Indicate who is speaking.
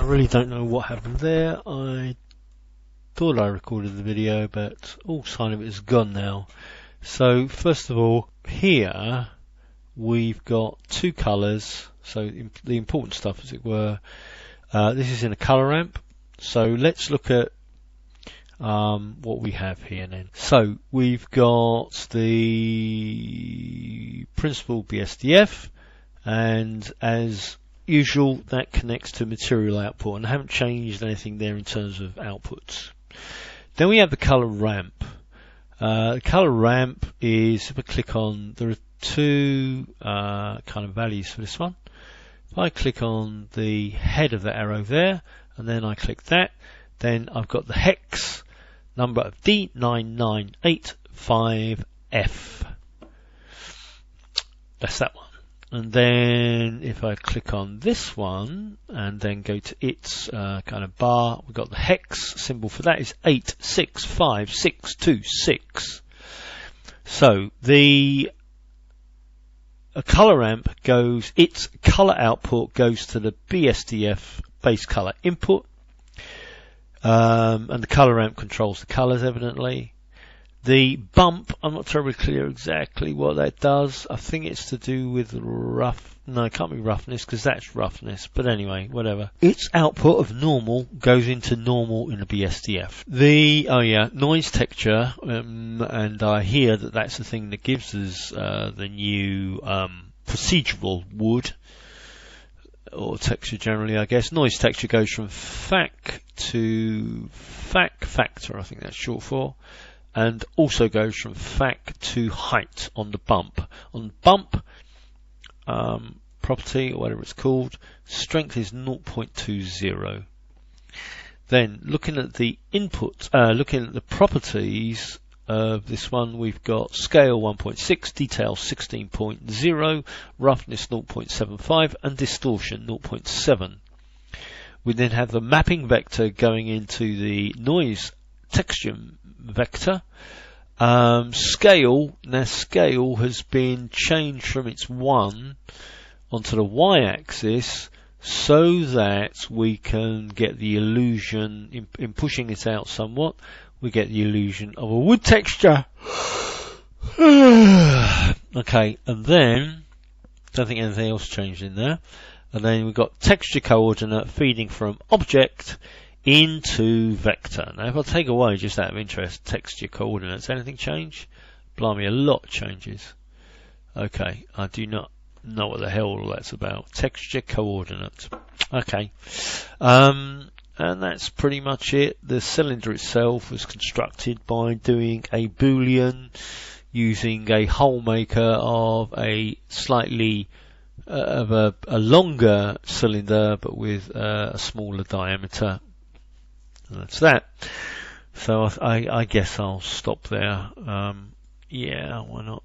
Speaker 1: really don't know what happened there. I thought I recorded the video, but all sign of it is gone now. So first of all, here we've got two colours, so the important stuff as it were. This is in a colour ramp, so let's look at what we have here then. So we've got the principal BSDF, and as usual that connects to material output, and I haven't changed anything there in terms of outputs. Then we have the colour ramp. The colour ramp is, if I click on, there are two kind of values for this one. If I click on the head of the arrow there, and then I click that, then I've got the hex number of D9985F. That's that one. And then if I click on this one and then go to its kind of bar, we've got the hex symbol for that is 865626. So the colour ramp goes, its colour output goes to the BSDF base colour input, and the colour ramp controls the colours evidently. The bump, I'm not terribly clear exactly what that does. I think it's to do with no, it can't be roughness because that's roughness. But anyway, whatever. Its output of normal goes into normal in the BSDF. Noise texture, and I hear that that's the thing that gives us the new procedural wood, or texture generally, I guess. Noise texture goes from FAC to FAC factor, I think that's short for. And also goes from FAC to height on the bump. On bump property, or whatever it's called, strength is 0.20. Then looking at the input, looking at the properties of this one, we've got scale 1.6, detail 16.0, roughness 0.75, and distortion 0.7. We then have the mapping vector going into the noise texture vector. Scale has been changed from its 1 onto the y-axis so that we can get the illusion, in pushing it out somewhat, we get the illusion of a wood texture. Okay, and then don't think anything else changed in there. And then we've got texture coordinate feeding from object into vector. Now if I take away, just out of interest, texture coordinates, anything change? Blimey, a lot changes. Okay, I do not know what the hell all that's about. Texture coordinate. Okay. And that's pretty much it. The cylinder itself was constructed by doing a boolean using a hole maker of a slightly of a longer cylinder but with a smaller diameter. And that's that. So I guess I'll stop there. Yeah, why not?